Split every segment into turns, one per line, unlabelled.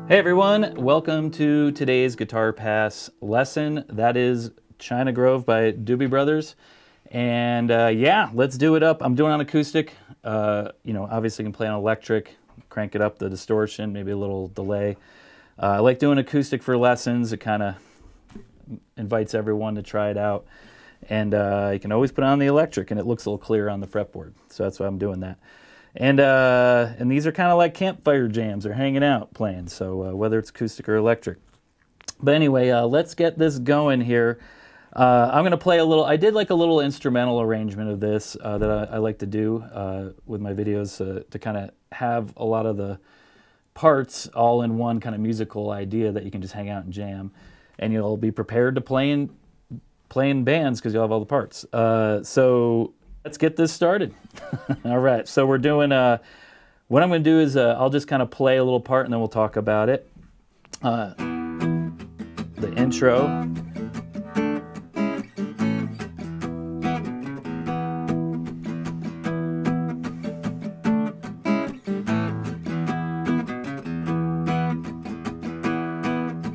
Hey everyone, welcome to today's Guitar Pass lesson. That is China Grove by Doobie Brothers. And yeah, let's do it up. I'm doing on acoustic. Obviously you can play on electric, crank it up, the distortion, maybe a little delay. I like doing acoustic for lessons. It kind of invites everyone to try it out. And you can always put on the electric and it looks a little clearer on the fretboard. So that's why I'm doing that. And these are kind of like campfire jams or hanging out playing, so whether it's acoustic or electric. But anyway, let's get this going here. I'm going to play a little, I did like a little instrumental arrangement of this that I like to do with my videos to kind of have a lot of the parts all in one kind of musical idea that you can just hang out and jam. And you'll be prepared to play in bands because you'll have all the parts. So let's get this started. All right, so we're doing, what I'm going to do is I'll just kind of play a little part and then we'll talk about it. The intro.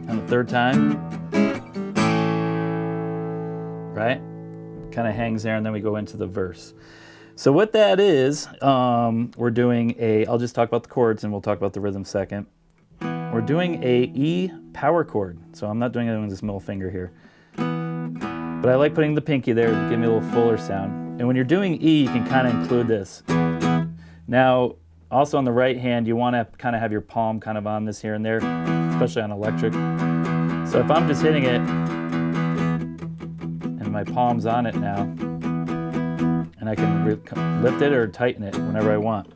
And the third time. Right? Kind of hangs there and then we go into the verse. So what that is, we're doing I'll just talk about the chords and we'll talk about the rhythm second. We're doing a E power chord. So I'm not doing it with this middle finger here. But I like putting the pinky there to give me a little fuller sound. And when you're doing E, you can kind of include this. Now, also on the right hand, you want to kind of have your palm kind of on this here and there, especially on electric. So if I'm just hitting it, my palm's on it now, and I can lift it or tighten it whenever I want.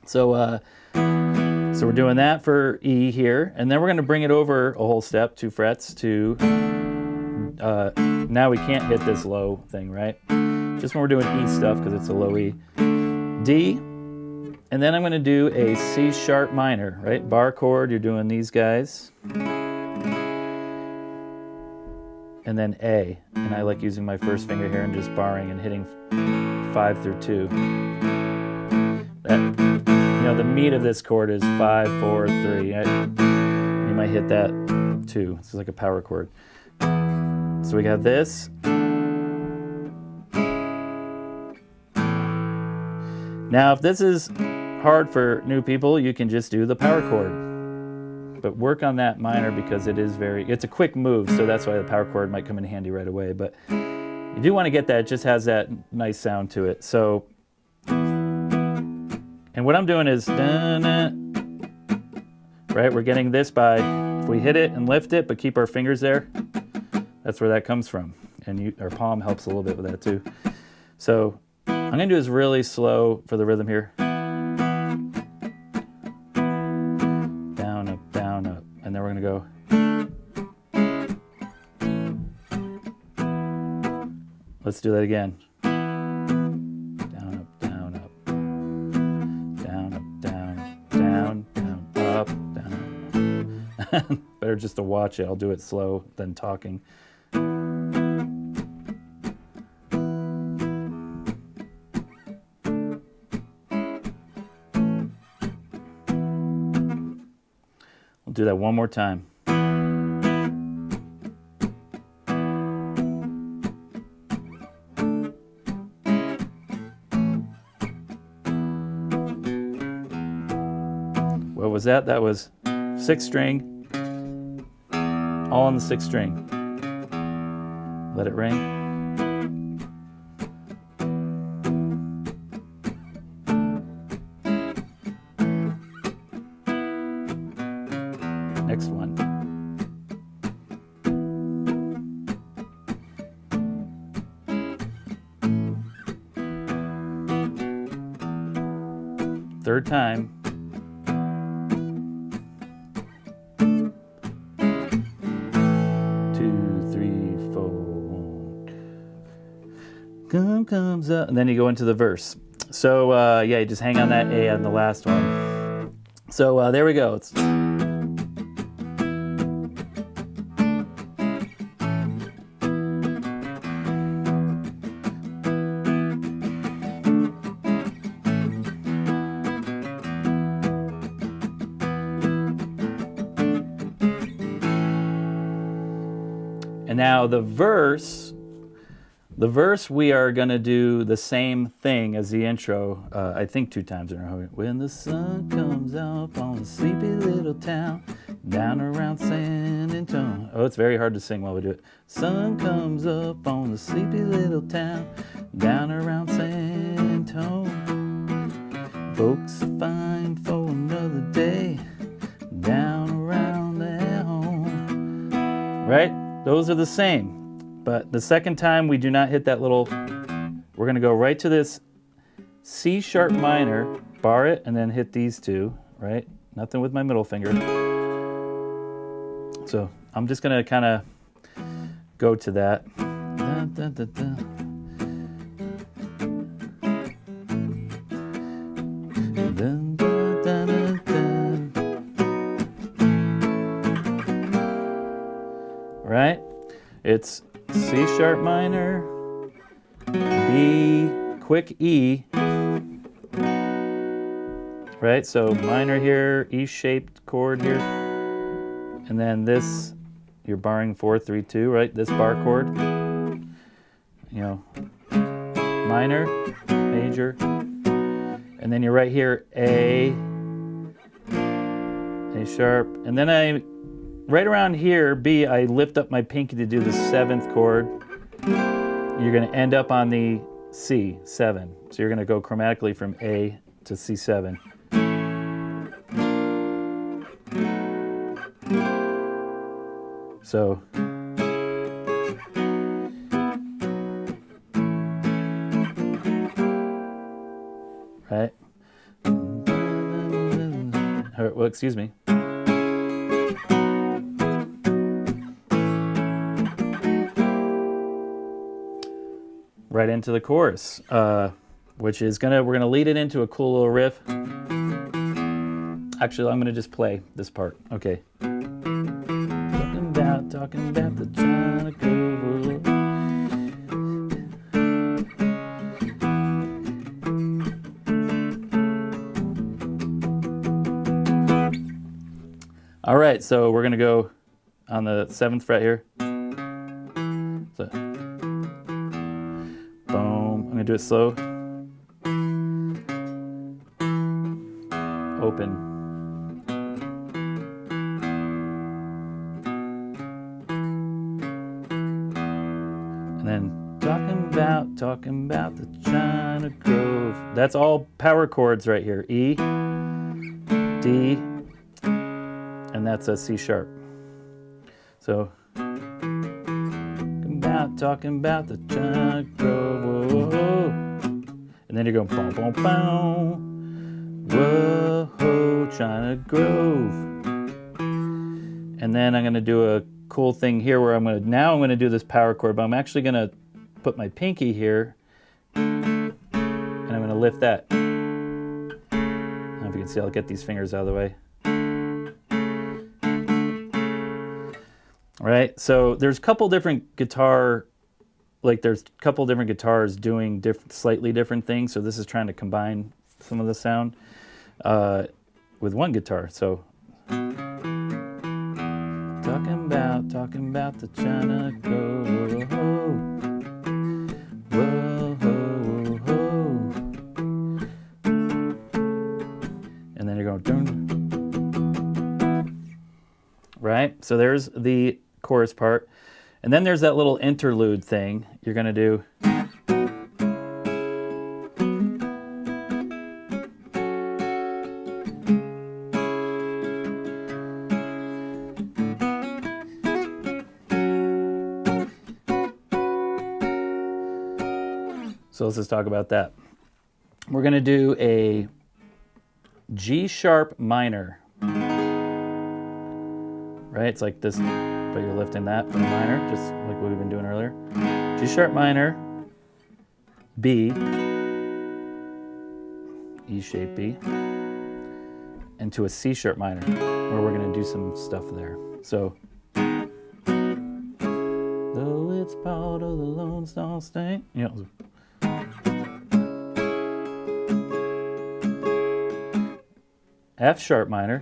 So so we're doing that for E here, and then we're going to bring it over a whole step, 2 frets to, now we can't hit this low thing, right? Just when we're doing E stuff because it's a low E. D, and then I'm going to do a C sharp minor, right? Bar chord, you're doing these guys. And then A, and I like using my first finger here and just barring and hitting 5 through 2. That, the meat of this chord is 5, 4, 3. You might hit that 2. This is like a power chord. So we got this. Now, if this is hard for new people, you can just do the power chord. But work on that minor because it's a quick move, so that's why the power chord might come in handy right away. But you do want to get that, it just has that nice sound to it. So, and what I'm doing is, right, we're getting this by, if we hit it and lift it, but keep our fingers there, that's where that comes from. And our palm helps a little bit with that too. So I'm going to do this really slow for the rhythm here. And then we're going to go. Let's do that again. Down, up, down, up. Down, up, down, down, down, up, down. Better just to watch it. I'll do it slow than talking. We'll do that one more time. What was that? That was 6th string, all on the 6th string. Let it ring. Next one. Third time. Comes up, and then you go into the verse. So yeah, you just hang on that A on the last one. So there we go. It's And now the verse we are going to do the same thing as the intro, I think 2 times in a row. When the sun comes up on a sleepy little town, down around San Antonio. Oh, it's very hard to sing while we do it. Sun comes up on the sleepy little town, down around San Antonio. Folks are fine for another day, down around their home. Right? Those are the same. But the second time we do not hit that little, we're going to go right to this C sharp minor, bar it, and then hit these 2, right? Nothing with my middle finger. So I'm just going to kind of go to that. Da, da, da, da. Dun, dun, dun, dun, dun. Right? It's C sharp minor, B, quick E, right? So minor here, E-shaped chord here, and then this, you're barring 4, 3, 2, right? This bar chord, you know, minor, major, and then you're right here, A sharp, and then right around here, B, I lift up my pinky to do the 7th chord. You're going to end up on the C, 7. So you're going to go chromatically from A to C7. So, right? Well, excuse me. Right into the chorus, which is we're gonna lead it into a cool little riff. Actually, I'm gonna just play this part. Okay. Talking about the China Grove. All right, so we're gonna go on the 7th fret here. So, boom. I'm gonna do it slow. Open. And then talking about the China Grove. That's all power chords right here. E, D, and that's a C sharp. So, talking about the China Grove. Whoa. And then you're going boom, boom, boom. Whoa, China Grove. And then I'm going to do a cool thing here where I'm going to do this power chord, but I'm actually going to put my pinky here and I'm going to lift that. I don't know if you can see, I'll get these fingers out of the way. All right, so there's a couple different guitars doing slightly different things. So this is trying to combine some of the sound with one guitar. So talking about the China Grove. Whoa, and then you're going dun. Right. So there's the chorus part. And then there's that little interlude thing you're going to do. So let's just talk about that. We're going to do a G sharp minor. Right? It's like this, but you're lifting that from the minor, just like what we've been doing earlier. G sharp minor, B, E shape B, and to a C sharp minor, where we're going to do some stuff there. So, though it's part of the Lone Star State, you know. F sharp minor,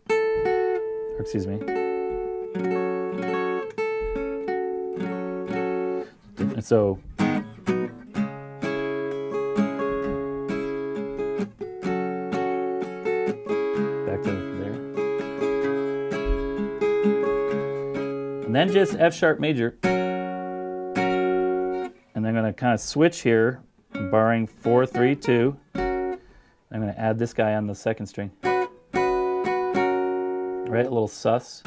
or excuse me, And so back to there. And then just F sharp major. And I'm going to kind of switch here, barring 4, 3, 2. I'm going to add this guy on the second string. Right, a little sus.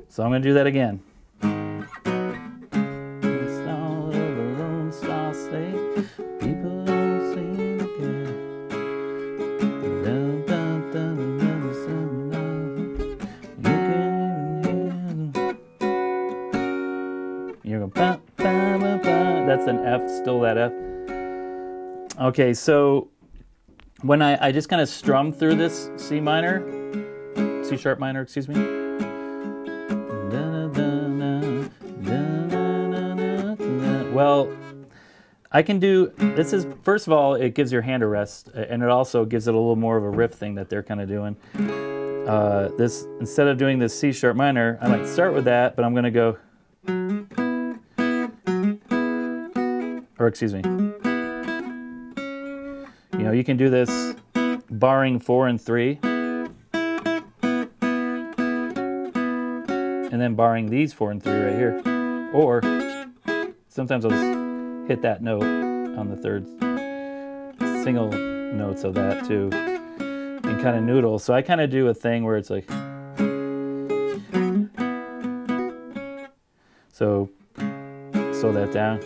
So I'm going to do that again. You're going that's an F, still that F. Okay, so when I just kind of strum through this C sharp minor, excuse me. Well, I can do, this is, first of all, it gives your hand a rest, and it also gives it a little more of a riff thing that they're kind of doing. This, instead of doing this C sharp minor, I might start with that, but I'm going to go, or excuse me. You know, you can do this barring 4 and 3, and then barring these 4 and 3 right here. Or sometimes I'll just hit that note on the third single notes of that too, and kind of noodle. So I kind of do a thing where it's like, so slow that down.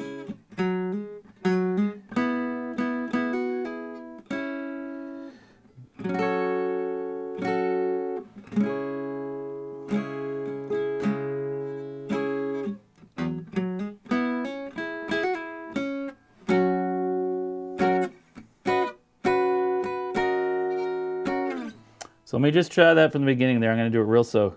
So let me just try that from the beginning there. I'm going to do it real slow.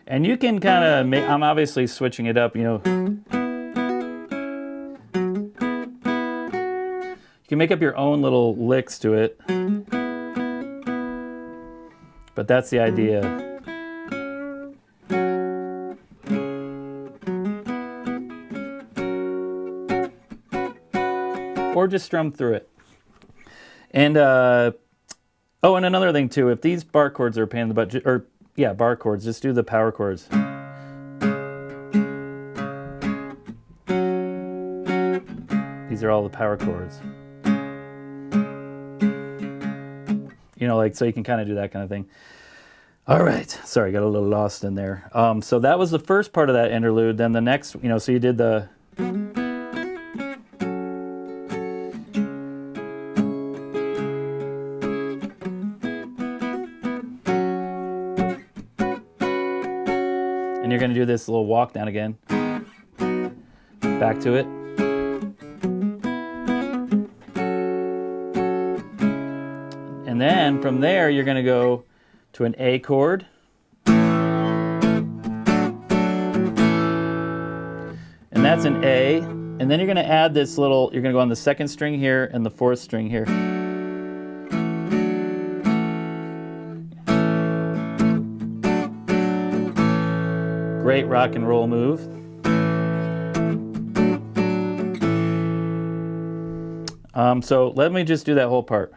And you can kind of make, I'm obviously switching it up, you know. You can make up your own little licks to it, but that's the idea. Or just strum through it. And oh, and another thing too, if these bar chords are a pain in the butt, or yeah, bar chords, just do the power chords. These are all the power chords. You know, like, so you can kind of do that kind of thing. All right. Sorry, got a little lost in there. So that was the first part of that interlude. Then the next, you know, so you did the... And you're going to do this little walk down again. Back to it. And then from there, you're going to go to an A chord. And that's an A. And then you're going to add this little, you're going to go on the second string here and the fourth string here. Great rock and roll move. So let me just do that whole part.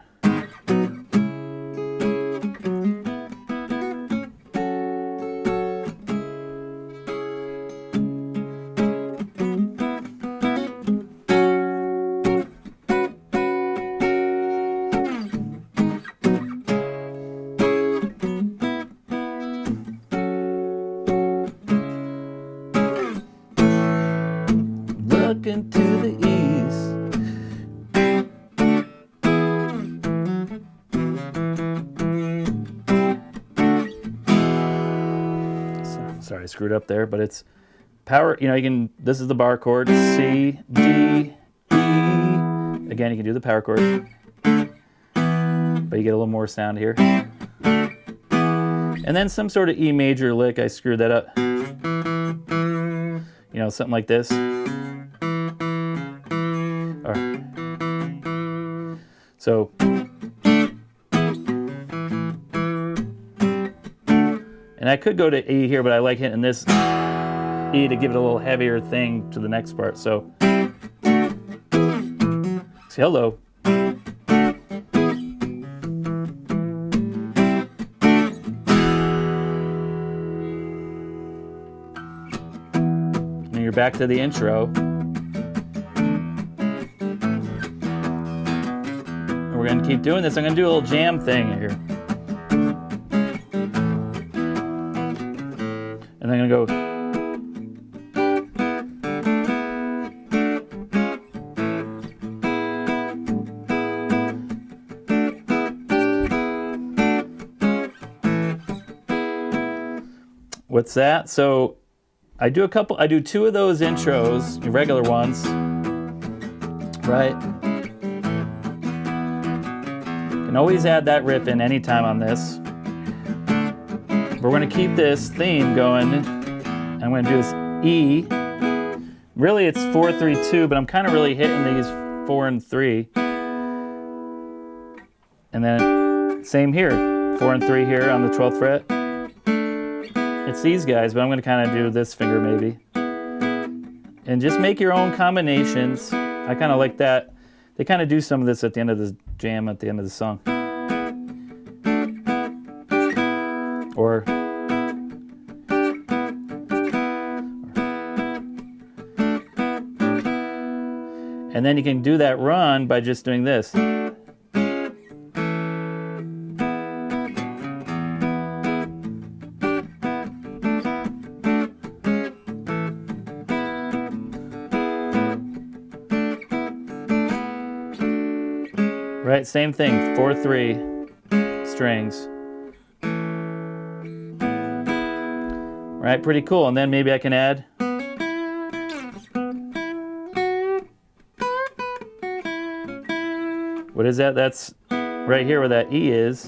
Looking to the east. Sorry, I screwed up there, but it's power, you know, you can, this is the bar chord, C, D, E. Again, you can do the power chord, but you get a little more sound here. And And then some sort of E major lick, I screwed that up. You know, something like this. Or, so. And I could go to E here, but I like hitting this E to give it a little heavier thing to the next part. So, say hello. And you're back to the intro. And we're gonna keep doing this. I'm gonna do a little jam thing here. And I'm gonna go. What's that? So I do two of those intros, regular ones, right? Can always add that riff in anytime on this. We're going to keep this theme going. I'm going to do this E. Really, it's 4-3-2, but I'm kind of really hitting these 4 and 3. And then same here, 4 and 3 here on the 12th fret. It's these guys, but I'm going to kind of do this finger maybe. And just make your own combinations. I kind of like that. They kind of do some of this at the end of the jam, at the end of the song. Or and then you can do that run by just doing this. Right, same thing, 4-3 strings. Right, pretty cool. And then maybe I can add. What is that? That's right here where that E is.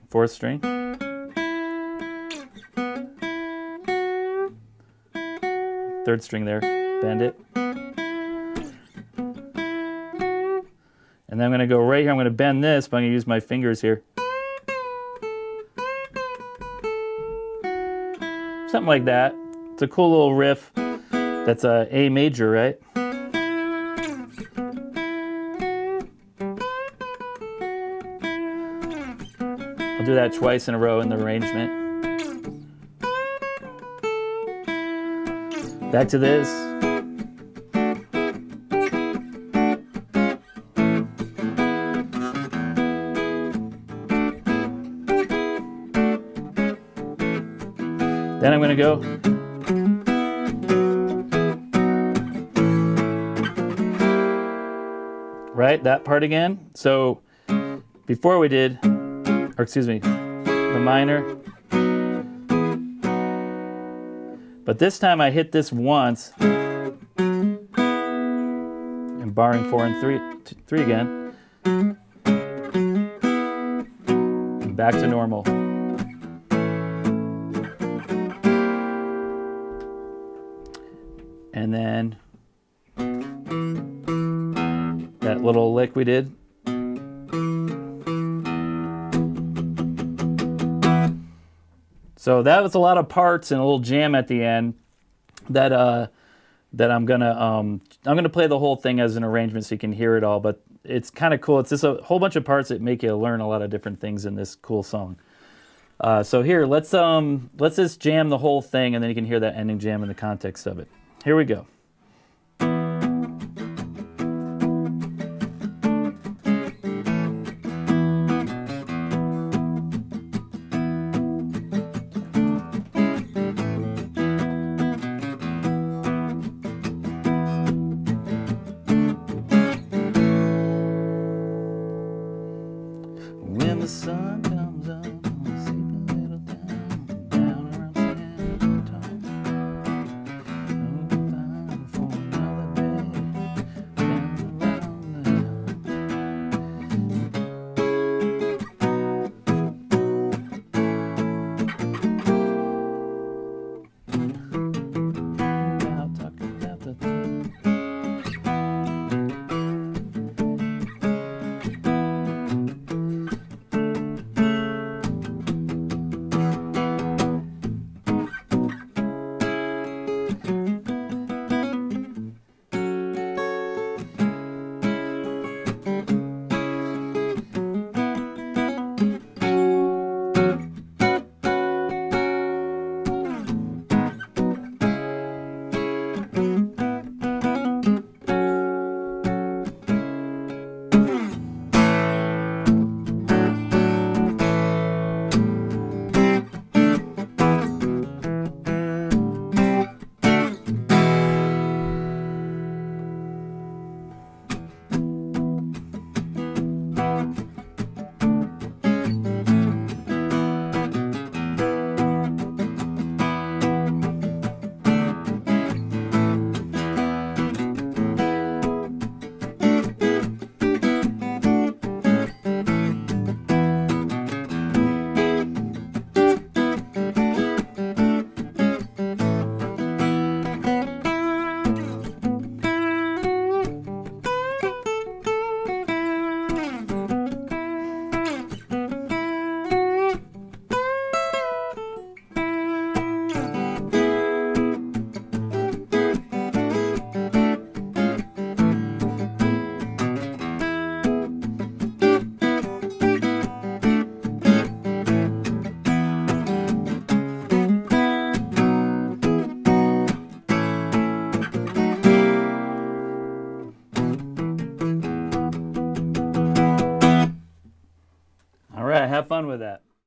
4th string. Third string there. Bend it. And then I'm going to go right here. I'm going to bend this, but I'm going to use my fingers here. Something like that. It's a cool little riff. That's a A major, right? I'll do that twice in a row in the arrangement. Back to this. Then I'm going to go. Right, that part again. So before we did, or excuse me, the minor. But this time I hit this once. And barring 4 and 3 again. And back to normal. And then that little lick we did. So that was a lot of parts and a little jam at the end that I'm gonna play the whole thing as an arrangement so you can hear it all, but it's kind of cool. It's just a whole bunch of parts that make you learn a lot of different things in this cool song. So here, let's just jam the whole thing and then you can hear that ending jam in the context of it. Here we go. When the sun comes up, I'll sleep a little down around San Antonio. For another day, down around the fun with that.